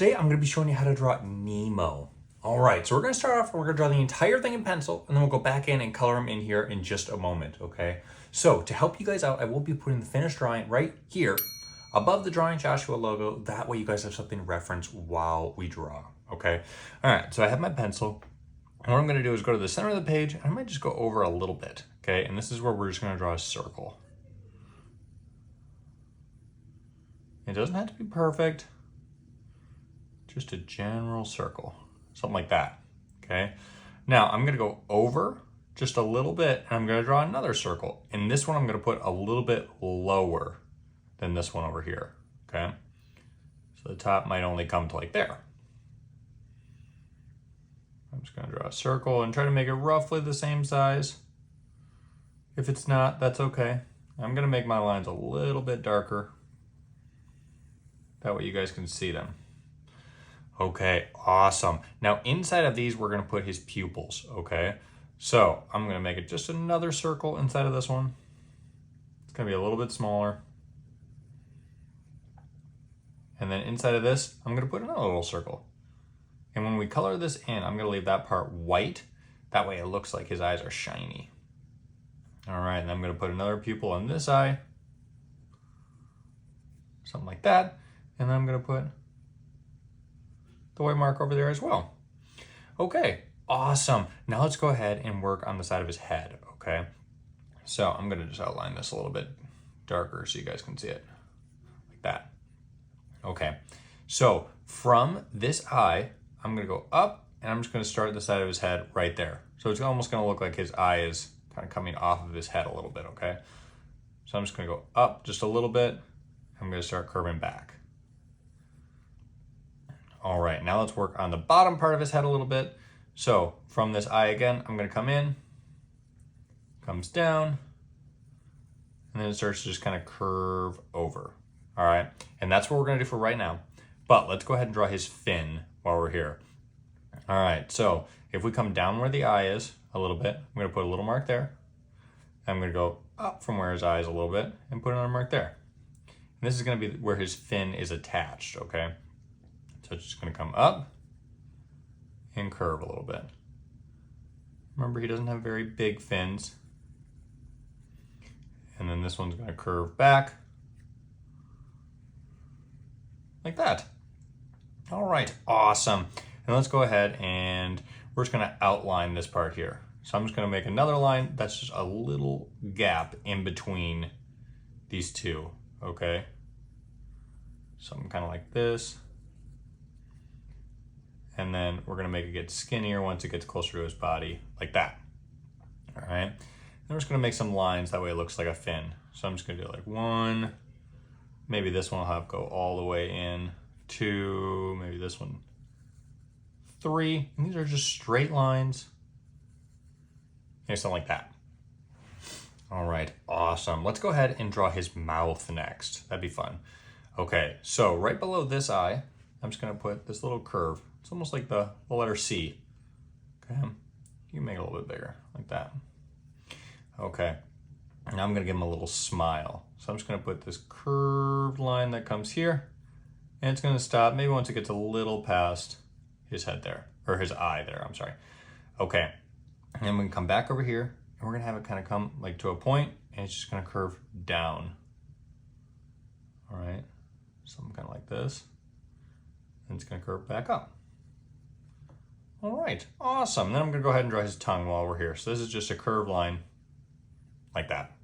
today I'm going to be showing you how to draw Nemo. All right, so we're going to start off, we're going to draw the entire thing in pencil, and then we'll go back in and color him in here in just a moment, okay? So to help you guys out, I will be putting the finished drawing right here above the Drawing Joshua logo. That way you guys have something to reference while we draw, okay? All right, so I have my pencil. And what I'm going to do is go to the center of the page, and I might just go over a little bit, okay? And this is where we're just going to draw a circle. It doesn't have to be perfect. Just a general circle, something like that, okay? Now I'm gonna go over just a little bit and I'm gonna draw another circle. And this one I'm gonna put a little bit lower than this one over here, okay? So the top might only come to like there. I'm just gonna draw a circle and try to make it roughly the same size. If it's not, that's okay. I'm gonna make my lines a little bit darker. That way you guys can see them. Okay, awesome. Now inside of these, we're gonna put his pupils, okay? So I'm gonna make it just another circle inside of this one. It's gonna be a little bit smaller. And then inside of this, I'm gonna put another little circle. And when we color this in, I'm gonna leave that part white. That way it looks like his eyes are shiny. All right, and I'm gonna put another pupil in this eye. Something like that. And then I'm gonna put the white mark over there as well. Okay, awesome. Now let's go ahead and work on the side of his head, okay? So I'm gonna just outline this a little bit darker so you guys can see it, like that. Okay, so from this eye, I'm gonna go up and I'm just gonna start the side of his head right there. So it's almost gonna look like his eye is kind of coming off of his head a little bit, okay? So I'm just gonna go up just a little bit. I'm gonna start curving back. All right, now let's work on the bottom part of his head a little bit. So from this eye again, I'm gonna come in, comes down, and then it starts to just kind of curve over. All right, and that's what we're gonna do for right now. But let's go ahead and draw his fin while we're here. All right, so if we come down where the eye is a little bit, I'm gonna put a little mark there. I'm gonna go up from where his eye is a little bit and put another mark there. And this is gonna be where his fin is attached, okay? So it's just gonna come up and curve a little bit. Remember, he doesn't have very big fins. And then this one's gonna curve back like that. All right, awesome. And let's go ahead and we're just gonna outline this part here. So I'm just gonna make another line that's just a little gap in between these two, okay? Something kind of like this. And then we're gonna make it get skinnier once it gets closer to his body, like that. All right, then we're just gonna make some lines, that way it looks like a fin. So I'm just gonna do like 1, maybe this one will have go all the way in, 2, maybe this one, 3, and these are just straight lines. Maybe something like that. All right, awesome. Let's go ahead and draw his mouth next. That'd be fun. Okay, so right below this eye, I'm just gonna put this little curve. It's almost like the letter C. Okay, you can make it a little bit bigger, like that. Okay, now I'm gonna give him a little smile. So I'm just gonna put this curved line that comes here, and it's gonna stop maybe once it gets a little past his head there, or his eye there, I'm sorry. Okay, and then we can come back over here, and we're gonna have it kind of come like to a point, and it's just gonna curve down. All right, something kind of like this. And it's gonna curve back up. All right, awesome. Then I'm gonna go ahead and draw his tongue while we're here. So this is just a curved line like that.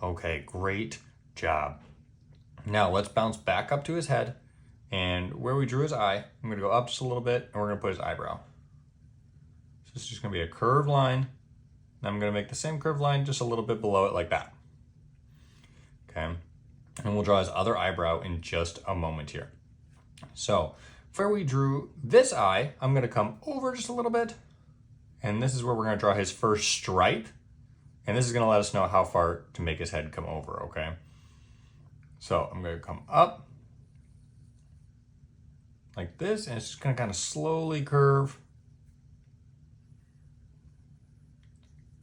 Okay, great job. Now let's bounce back up to his head, and where we drew his eye, I'm gonna go up just a little bit and we're gonna put his eyebrow. So it's just gonna be a curved line. And I'm gonna make the same curved line just a little bit below it like that. Okay, and we'll draw his other eyebrow in just a moment here. So where we drew this eye, I'm gonna come over just a little bit, and this is where we're gonna draw his first stripe, and this is gonna let us know how far to make his head come over, okay? So I'm gonna come up like this, and it's just gonna kind of slowly curve,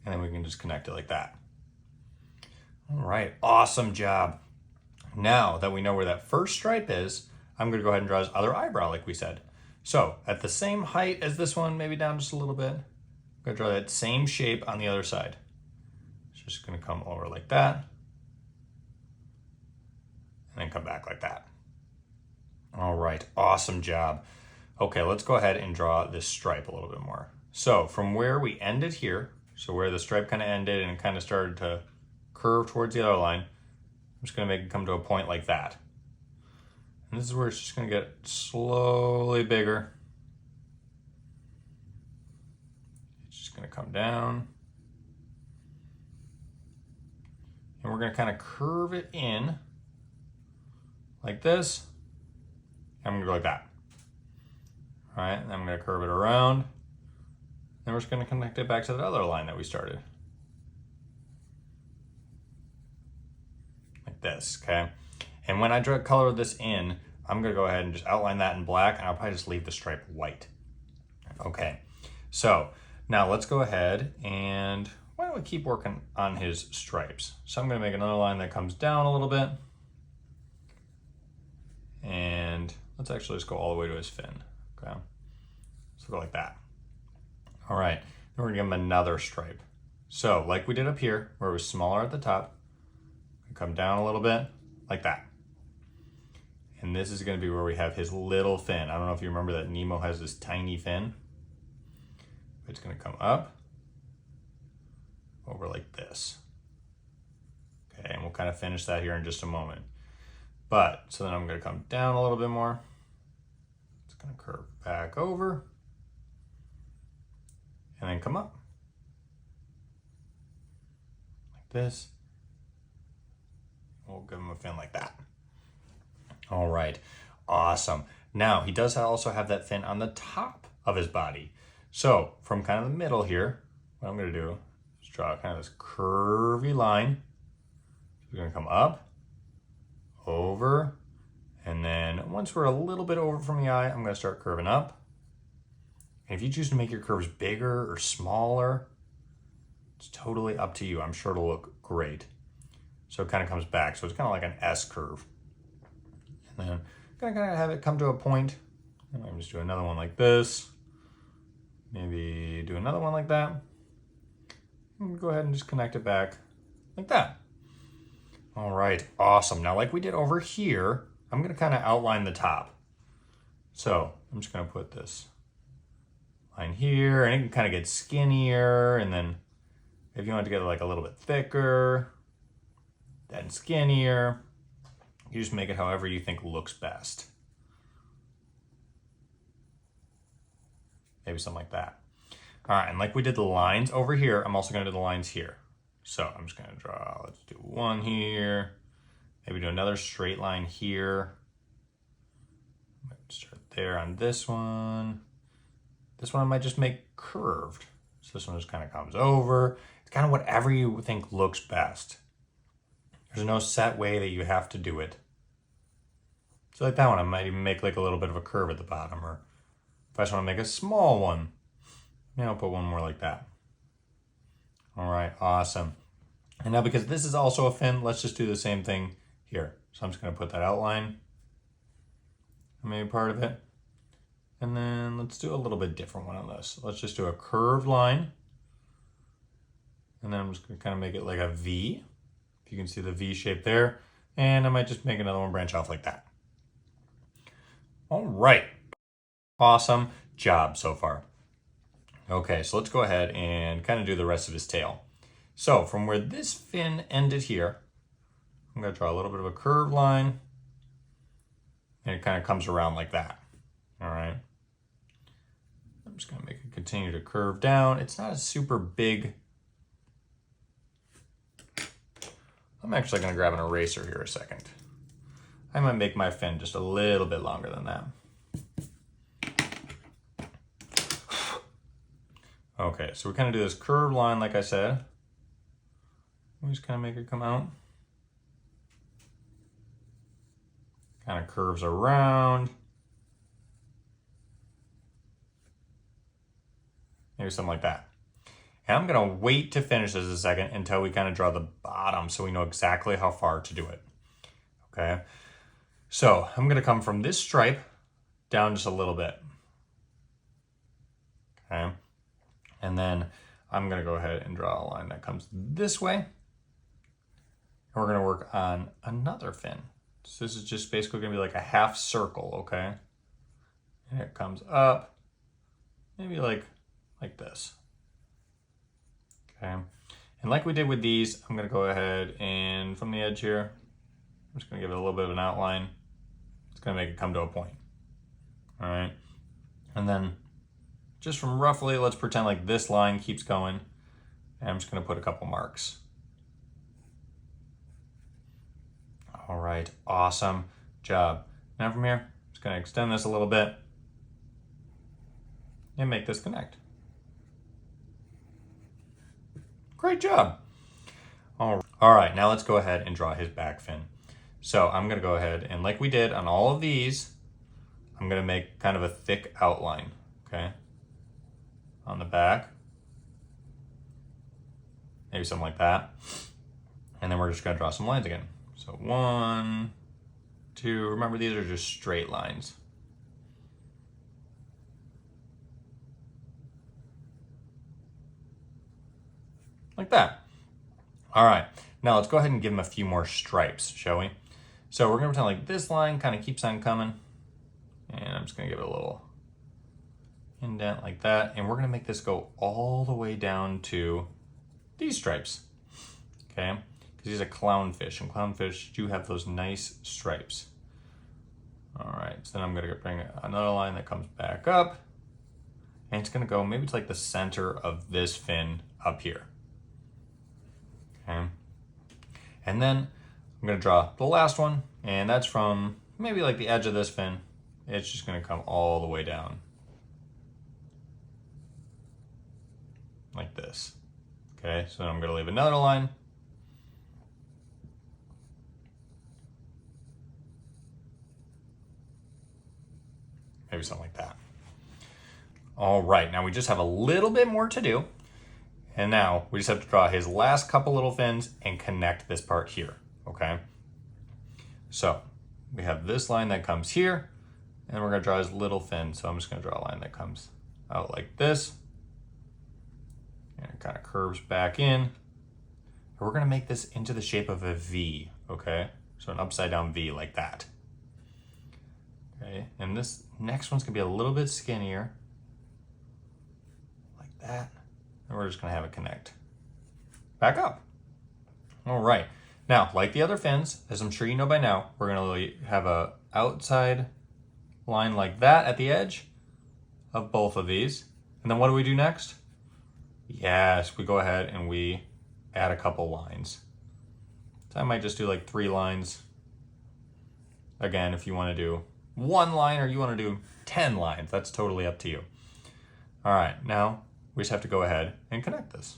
and then we can just connect it like that. All right, awesome job. Now that we know where that first stripe is, I'm gonna go ahead and draw his other eyebrow like we said. So at the same height as this one, maybe down just a little bit, I'm gonna draw that same shape on the other side. It's just gonna come over like that, and then come back like that. All right, awesome job. Okay, let's go ahead and draw this stripe a little bit more. So from where we ended here, so where the stripe kind of ended and kind of started to curve towards the other line, I'm just gonna make it come to a point like that. And this is where it's just gonna get slowly bigger. It's just gonna come down. And we're gonna kind of curve it in like this. And I'm gonna go like that. All right, and I'm gonna curve it around. Then we're just gonna connect it back to the other line that we started. Like this, okay? And when I color this in, I'm gonna go ahead and just outline that in black, and I'll probably just leave the stripe white. Okay, so now let's go ahead and why don't we keep working on his stripes? So I'm gonna make another line that comes down a little bit. And let's actually just go all the way to his fin, okay? So go like that. All right, then we're gonna give him another stripe. So like we did up here, where it was smaller at the top, come down a little bit, like that. And this is gonna be where we have his little fin. I don't know if you remember that Nemo has this tiny fin. It's gonna come up, over like this. Okay, and we'll kind of finish that here in just a moment. But, so then I'm gonna come down a little bit more. It's gonna curve back over, and then come up. Like this. We'll give him a fin like that. All right, awesome. Now, he does also have that fin on the top of his body. So, from kind of the middle here, what I'm gonna do is draw kind of this curvy line. We're gonna come up, over, and then once we're a little bit over from the eye, I'm gonna start curving up. And if you choose to make your curves bigger or smaller, it's totally up to you. I'm sure it'll look great. So it kind of comes back. So it's kind of like an S curve. And then I'm gonna kind of have it come to a point. And I'm just do another one like this. Maybe do another one like that. And go ahead and just connect it back like that. All right, awesome. Now, like we did over here, I'm gonna kind of outline the top. So I'm just gonna put this line here, and it can kind of get skinnier, and then if you want to get like a little bit thicker, then skinnier, you just make it however you think looks best. Maybe something like that. All right, and like we did the lines over here, I'm also gonna do the lines here. So I'm just gonna draw, let's do one here, maybe do another straight line here. Start there on this one. This one I might just make curved. So this one just kind of comes over. It's kind of whatever you think looks best. There's no set way that you have to do it. So like that one, I might even make like a little bit of a curve at the bottom, or if I just want to make a small one, maybe I'll put one more like that. All right, awesome. And now because this is also a fin, let's just do the same thing here. So I'm just gonna put that outline, maybe part of it. And then let's do a little bit different one on this. Let's just do a curved line. And then I'm just gonna kind of make it like a V. If you can see the V shape there. And I might just make another one branch off like that. All right, awesome job so far. Okay, so let's go ahead and kind of do the rest of his tail. So from where this fin ended here, I'm gonna draw a little bit of a curved line, and it kind of comes around like that, all right? I'm just gonna make it continue to curve down. It's not a super big. I'm actually gonna grab an eraser here a second. I might make my fin just a little bit longer than that. Okay, so we kind of do this curved line like I said. We just kind of make it come out. Kind of curves around. Maybe something like that. And I'm gonna wait to finish this a second until we kind of draw the bottom so we know exactly how far to do it, okay? So I'm gonna come from this stripe down just a little bit. Okay. And then I'm gonna go ahead and draw a line that comes this way. And we're gonna work on another fin. So this is just basically gonna be like a half circle, okay? And it comes up, maybe like this. Okay. And like we did with these, I'm gonna go ahead and from the edge here, I'm just gonna give it a little bit of an outline. It's gonna make it come to a point. All right. And then just from roughly, let's pretend like this line keeps going. And I'm just gonna put a couple marks. All right, awesome job. Now from here, I'm just gonna extend this a little bit and make this connect. Great job. All right, now let's go ahead and draw his back fin. So I'm gonna go ahead and like we did on all of these, I'm gonna make kind of a thick outline, okay? On the back. Maybe something like that. And then we're just gonna draw some lines again. So 1, 2, remember these are just straight lines. Like that. All right, now let's go ahead and give him a few more stripes, shall we? So we're gonna pretend like this line kind of keeps on coming. And I'm just gonna give it a little indent like that. And we're gonna make this go all the way down to these stripes, okay? Because he's a clownfish, and clownfish do have those nice stripes. All right, so then I'm gonna bring another line that comes back up, and it's gonna go maybe to like the center of this fin up here, okay? And then I'm gonna draw the last one, and that's from maybe like the edge of this fin. It's just gonna come all the way down. Like this. Okay, so I'm gonna leave another line. Maybe something like that. All right, now we just have a little bit more to do. And now we just have to draw his last couple little fins and connect this part here, okay? So we have this line that comes here, and we're gonna draw his little fin. So I'm just gonna draw a line that comes out like this. And it kind of curves back in. And we're gonna make this into the shape of a V, okay? So an upside down V like that. Okay, and this next one's gonna be a little bit skinnier. Like that. And we're just gonna have it connect back up. All right, now, like the other fins, as I'm sure you know by now, we're gonna have a outside line like that at the edge of both of these. And then what do we do next? Yes, we go ahead and we add a couple lines. So I might just do like 3 lines. Again, if you want to do 1 line or you want to do 10 lines, that's totally up to you. All right, now we just have to go ahead and connect this.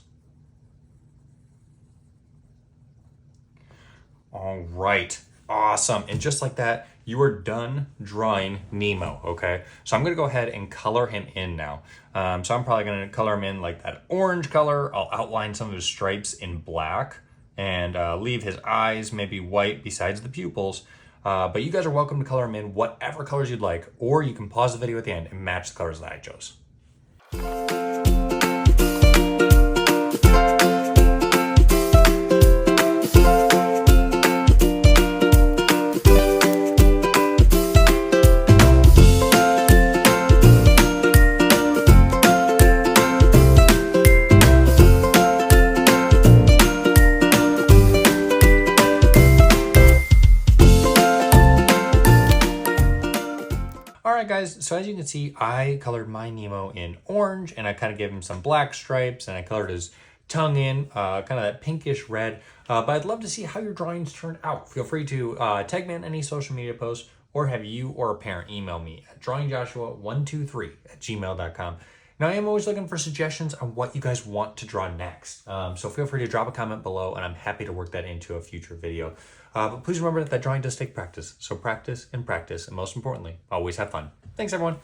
All right, awesome. And just like that, you are done drawing Nemo, okay? So I'm gonna go ahead and color him in now. So I'm probably gonna color him in like that orange color. I'll outline some of his stripes in black and leave his eyes maybe white besides the pupils. But you guys are welcome to color him in whatever colors you'd like, or you can pause the video at the end and match the colors that I chose. Alright guys, so as you can see, I colored my Nemo in orange, and I kind of gave him some black stripes, and I colored his tongue in kind of that pinkish red. But I'd love to see how your drawings turned out. Feel free to tag me on any social media posts, or have you or a parent email me at drawingjoshua123@gmail.com. Now, I am always looking for suggestions on what you guys want to draw next. So feel free to drop a comment below, and I'm happy to work that into a future video. But please remember that drawing does take practice. So practice, and most importantly, always have fun. Thanks, everyone.